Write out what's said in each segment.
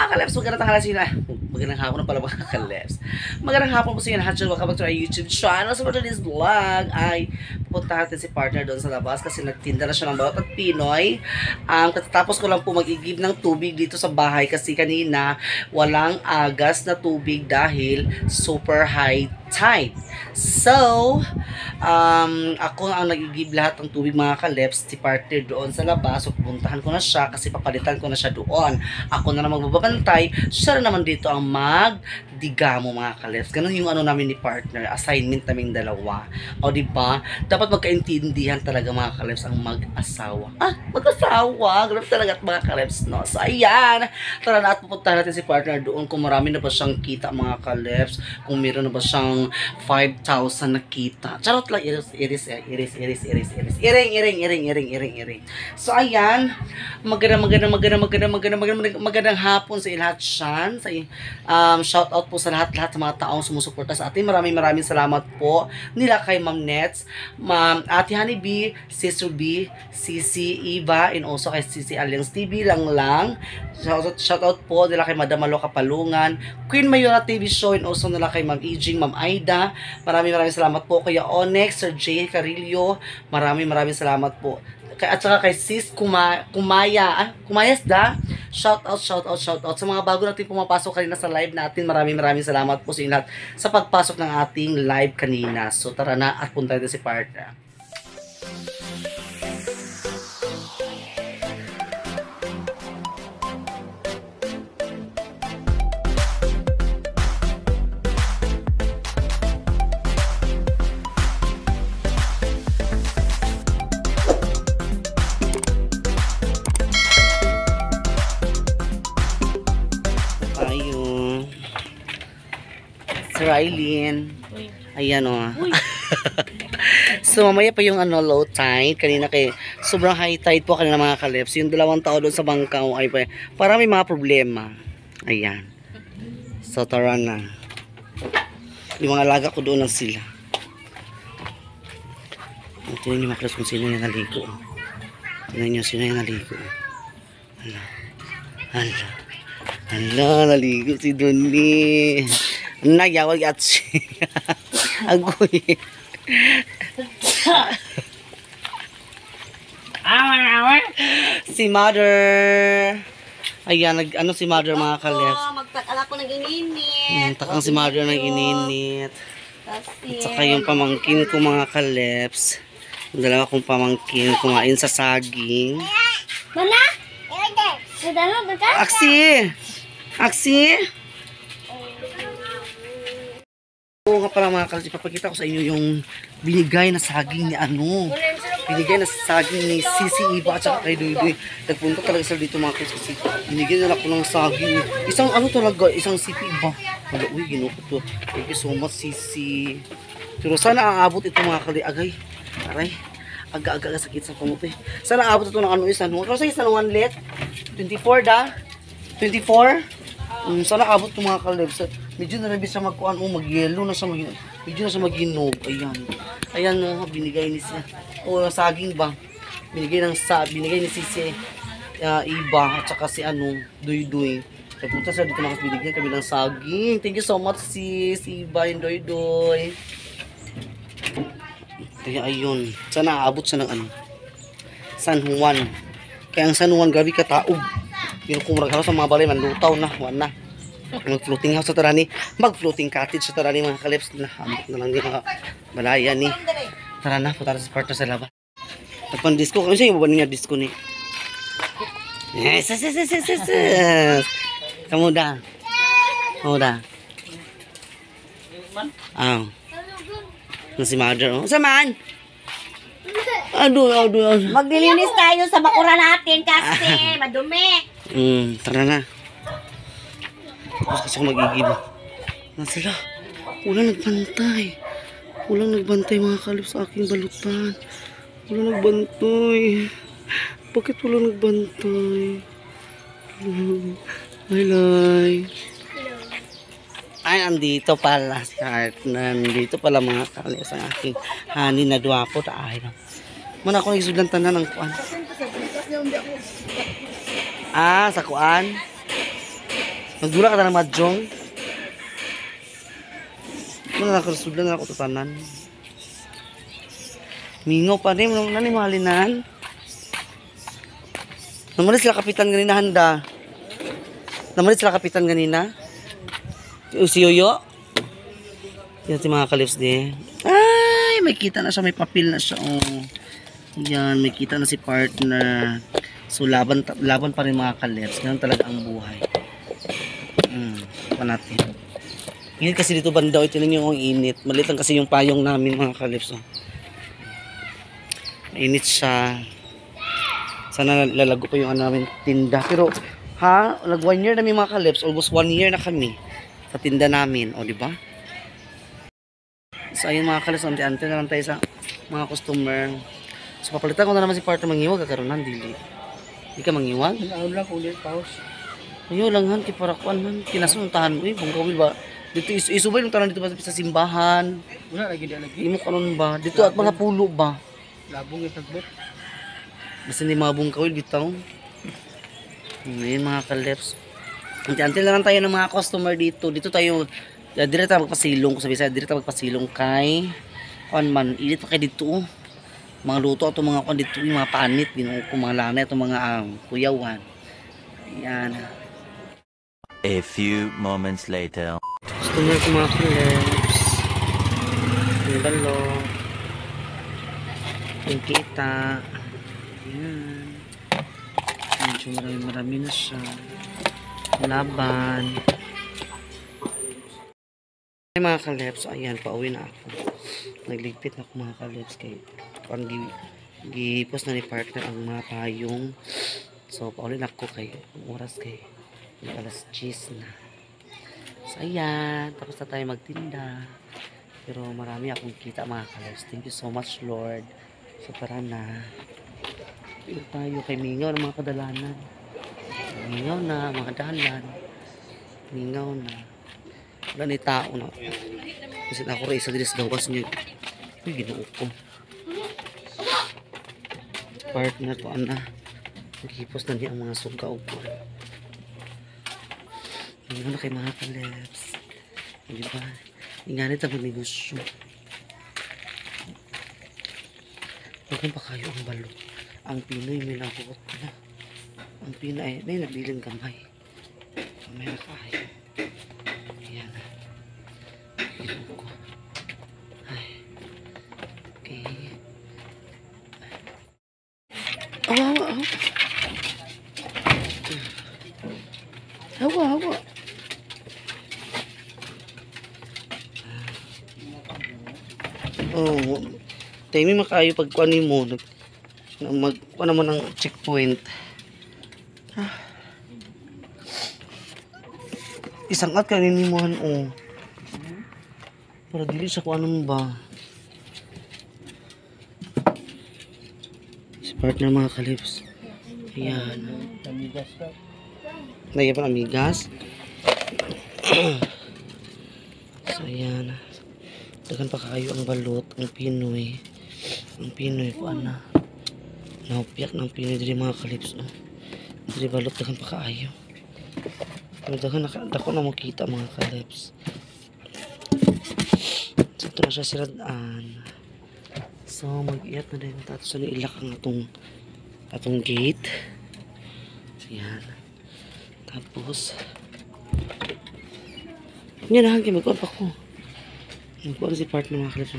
mga kaleps, magandang tanghali sa inyo. Magandang hapon na pala mga kaleps. Magandang hapon po sa inyo lahat dyan. Welcome back to our YouTube channel. So for today's vlog ay pupunta natin si partner doon sa labas kasi nagtinda na siya ng bawat at Pinoy. Katatapos ko lang po mag-igib ng tubig dito sa bahay kasi kanina walang agas na tubig dahil super high tide. So, ako ang nag-igib lahat ng tubig mga kaleps, si partner doon sa labas. So, pupuntahan ko na siya kasi papalitan ko na siya doon. Ako na naman magbabantay, siya na naman dito ang magdigamo mga kaleps. Ganun yung ano namin ni partner, assignment naming dalawa. O diba? Dapat magkaintindihan talaga mga kaleps ang mag-asawa. Mag-asawa! Ganun talaga at mga kaleps, no? So, ayan! Tara na at pupuntahan natin si partner doon kung marami na ba siyang kita mga kaleps, kung meron na ba siyang 5,000 na kita. Charot lang, iris. Iring. So, ayan. Magandang hapon sa lahat dyan. Shout out po sa lahat-lahat sa mga taong sumusuporta sa atin. Maraming salamat po nila kay Ma'am Nets, Ma'am Ate Honey B, Sister B, Sisi Eva, and also kay Sisi Aliangs TV lang. Shout out po nila kay Madam Malo Kapalungan, Queen Mayora TV Show, and also nila kay Ma'am Ijing, Ma'am Aida. Maraming salamat po kay Onyx, Sir J. Carillo. Maraming salamat po. At saka kay Sis Kumayas da. Shout out sa mga bago natin pumapasok kanina sa live natin. Maraming salamat po sa inyo lahat sa pagpasok ng ating live kanina. So tara na at punta natin si partner. Rylene. Ayan o. So, mamaya pa yung low tide. Kanina kay sobrang high tide po kanina mga kaleps. Yung 2 tao doon sa bangkaw ay parang may mga problema. Ayan. So, tara na. Yung mga alaga ko doon lang sila. Tingnan nyo mga kaleps kung sino yung naligo. Tingnan nyo sino yung naligo. Hala, naligo si Donnie. Nagyawag at siya. Agoy. Si Mother. Ayan, si Mother mga kaleps. Magtakala ko nag-ininit. Takang si Mother nag-ininit. At saka yung pamangkin ko mga kaleps. Yung 2 kong pamangkin kumain sa saging. Mana? Aksi! Oo nga pala mga kaleps, ipapakita ko sa inyo yung binigay na saging ni Binigay na saging ni Sisi Eva at saka kay Doydoy. Nagpunta talaga sila dito mga kaleps kasi binigyan nila ko ng saging. Isang sipi ba? Uy, ginukot to. Thank you so much Sisi. Pero sana aabot ito mga kaleps. Aray. Aga sakit sa pamuti. Sana aabot ito ng isang. Kung sa isang 1 let? 24 da? 24? Sana abot ito mga kaleps. Medyo na rin siya mag-kuan mag-yellow na siya medyo na siya mag-hinog. Ayan binigay ni siya. Saging ba? Binigay ni Sisi Iba at saka si Doydoy. Nagpunta siya dito binigyan kami ng saging. Thank you so much Sis Iba and Doydoy. Kaya ayun. Sana aabot siya ng San Juan. Kaya ang San Juan grabe kataob. Yung kumurag sa mga balay manlutaw na. Wala na. Mag-floating house sa tarani. Mag-floating cottage sa tarani mga kaleps. Nahamot na lang din mga balaya ni. Tara na, punta sa partner sa labas. Nagpan-disco. Ano siya yung baba niya disco ni? Yes. Kamuda. Si Mother. Samaan? Aduh. Maglilinis tayo sa bakura natin kasi madumi. Tara na. Tapos kasi ako mag-igib. Sila. Walang nagbantay mga kaleps sa aking balutan. Walang nagbantay. Bakit walang nagbantay? Hi. Ay, andito pala. Nandito pala mga kaleps ang aking honey na duwapo. Muna ako nagsudlantan na ng kuan. Sa kuan. Nagdula ka na ng Mahjong. Ano na nakasudan na ako tutanan. Mingaw pa rin. Nani mahalinan? Namalit sila kapitan ganina handa. Namalit sila kapitan ganina. Si Yoyo. Yan si mga kalips di. Ay, may kita na siya. May papel na siya. Oh. Yan, may kita na si partner. So, laban pa rin mga kalips. Ganun talaga ang buhay. Pa natin. Init kasi dito banda. Ito lang yung init. Malit lang kasi yung payong namin mga kalips. Oh. Mainit siya. Sana lalago pa yung namin tinda. Pero, nag 1 year na may mga kalips. Almost 1 year na kami sa tinda namin. O, diba? So, ayun mga kalips. Ante-ante na lang tayo sa mga customer. So, papalitan ko na naman si partner mangiwag. Kakaroon dili. Hindi ka mangiwag? Ano lang, ulit paus. Ayun lang han. Kiparakuan han. Kinasuntahan. Uy, bangkawil ba? Dito, isubay yung tanan dito ba sa simbahan? Wala lagi na lagi. Imo kanon ba? Dito at mga pulo ba? Labong yung tagbot. Basta hindi mabong kawil bitaw. Ngayon mga kalips. Ante-ante lang tayo ng mga customer dito. Dito tayo, dire tayo magpasilong ko sabi sa dire tayo magpasilong kay man, ilit pa kay dito. Mga luto ato mga kon dito, yung mga panit, ginoo ko mga lanay ato mga kuyawan. Yan. A few moments later. Customer ko mga kalips. Yung dalo. Yung kita. Yan. Medyo marami na siya. Laban. Ay mga kalips, ayan, pauwi na ako. Nagligpit na ako mga kalips kay parang gipos na ni partner ang mga payong. So, pauwi na ako kay oras kay alas 10 na. So, ayan, tapos na tayo magtinda. Pero marami akong kita mga kalips. Thank you so much, Lord. So, tara na. Pili tayo kay Mingaw ng mga kadalanan. Mingaw na, mga dalan. Mingaw na. Wala ni tao na. Kasi ako rin isa dilis gawas niya. Uy, ginoo ko. Partner to, ana. Nagkipos na niya ang mga sugaw ko. Mingaw na kay mga kalips. Diba? Inganit ang negosyo. Huwag pa kayo ang balot. Ang Pinoy may nabuot na. Ang Pinoy may nabiling gamay. May nakayo. Ayan. Ito ko. Ay. Okay. Hawa. Hawa. Oh, tayo may makayo pagkuhanin mo. Magkuha naman ng checkpoint. Isang at kanin mo oh. Para dili sa kuanon ba. Si partner mga kalips. Ayan. Amigas ka. Naya pa amigas. So ayan. Dagan pa kayo ang balot, ang Pinoy. Ang Pinoy ko ana. Naupiak ng Pinoy diri mga kalips. Oh. Diri balot dagan pa kaayo. Pero dagan dako na mo kita mga kalips. So ito na siya siradaan. So mag-iat na din tato sa ilak ang atong gate. Ayan. Tapos yan na hanggang magkuhan pa ko. Magkuhan si partner mga kalips.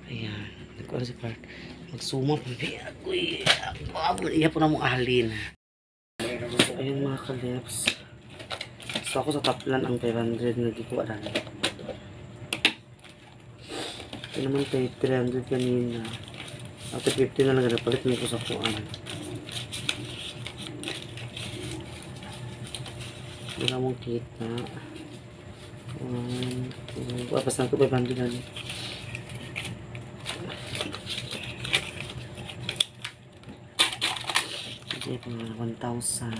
Ayan. Nagkuhan si partner. Magsuma pa. Iya po na mong ahalin. So ayun mga kalips. So ako sa taplan ang 500 na gikuha na. Ito naman tayo 300 kanina. After 50 na lang napalit mo ko sa kuan. Wala mong kita. 1, 2, pas na ito 500 na. Okay, 1,000.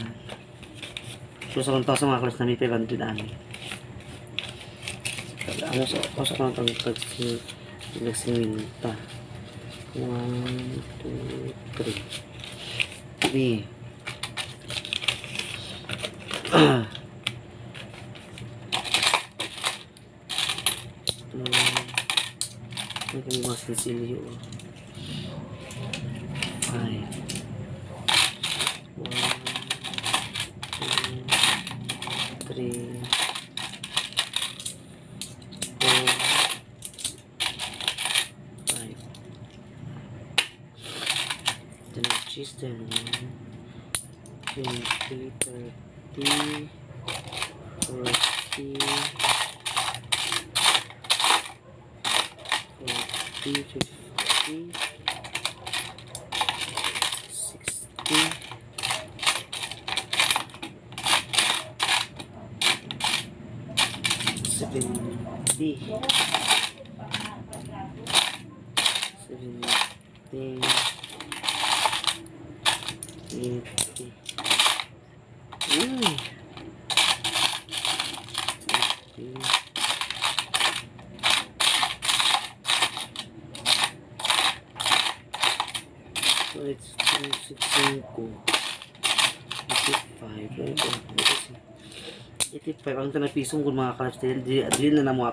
So sa 1,000 mga kalas na may 500 ani. Ano sa kang nagsiminta. 1, 2, 3. Ito kami mga sinsilyo. 5 1 2 3 4 5. Then cheese then 20 30 40 50 60 70 80 So it's 265. 85 ang tanapisong kung mga kalabs dili na mo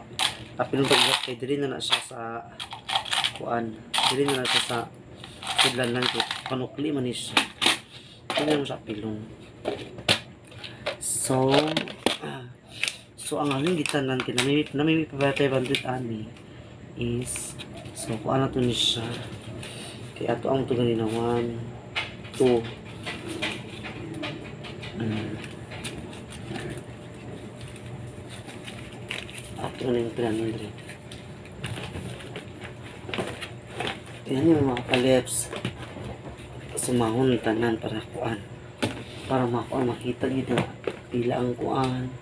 tapilong pagkat kay dili na siya sa kuan, dili na siya sa kudlan lang kay panukli man ni siya, dili mo siya pilong. So ang aming gitanan kinamimi pabatay bandit ani is so kuan na to ni siya kay ato ang to ganina 1 2 ato na yung 300. Yan yung mga kalips sumahon tanan para kuan, para makuan makita nito pila ang kuan.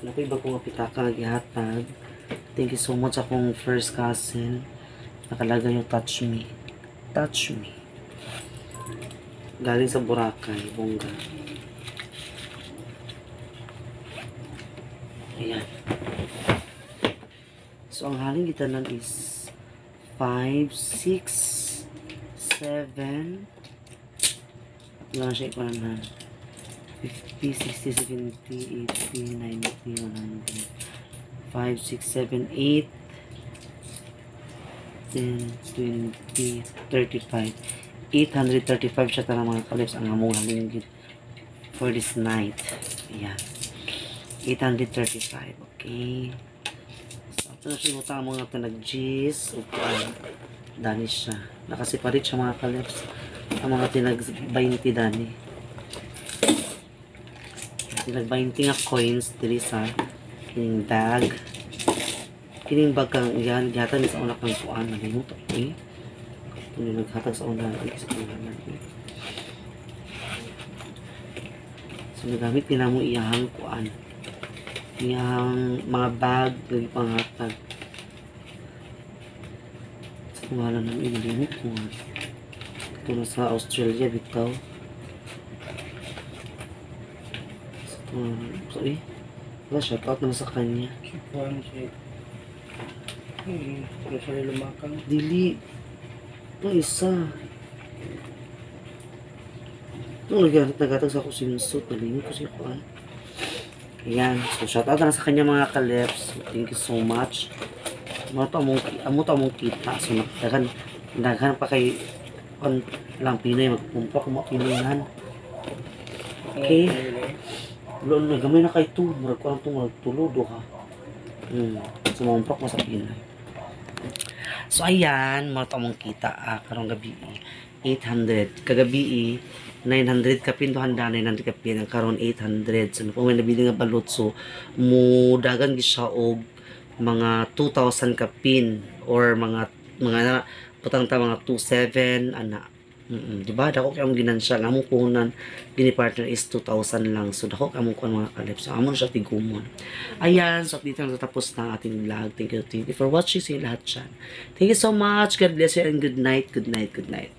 Nakoy ba kong pitaka nga gihatag. Thank you so much akong first cousin. Nakalagay yung touch me. Touch me. Galing sa Boracay, bongga. Ayan. So, ang haling gitanan is 5, 6, 7. Wala na siya ipananan. 50, 60, 70, 80, 90, 100. 5, 6, 7, 8, 10, 20, 35. 835 siya tara mga kalips ang among haling for this night. Ayan. 835. Okay. So, ito na siya utang mga tinag-G's. Upuan. Dani siya. Nakasiparit siya mga kalips. Ang mga tinag-20 dani. Tinag-20 nga coins. Dili sa kining bag. Kining bag kang yan. Gihatan sa una kang kuan. Nalimot. Okay. Ito yung naghatag sa una. Sa una. So, nagamit din mo iyahang kuan. Iyahang mga bag. Lagi panghatag. Sa pangalan ng inalimot ko nga. Ito na sa Australia. Bitaw. Sorry. Wala, shout out naman sa kanya. Kuhan siya. Ano siya lumakang? Dili. Ito isa. Ito naghatag sa ako sinusot. Nalimot ko siya kuhan. Ayan. So, shout out na sa kanya mga kalips. Thank you so much. Amo to among kita. So, naghan pa kay lang Pinoy. Magpumpa kung mapinoyan. Okay. Loon na gamay na kay tu, murag ko lang tu murag tulodo ha. Sumampak mo sa Pinoy. So ayan, mga tamong kita karong gabi 800 kagabi 900 kapin to handa 900 kapin ang karon 800. So kung may nabili nga balot so mudagan gi siya og mga 2,000 kapin or mga putang ta mga 27 ana. Diba? Dako kaya mong ginansya. Ang among puhunan, gini-partner is 2,000 lang. So, dako kaya mong kuhan mga kalips. So, amon siya tigumon. Ayan. So, dito na tatapos na ating vlog. Thank you for watching. See you lahat dyan. Thank you so much. God bless you and good night. Good night. Good night.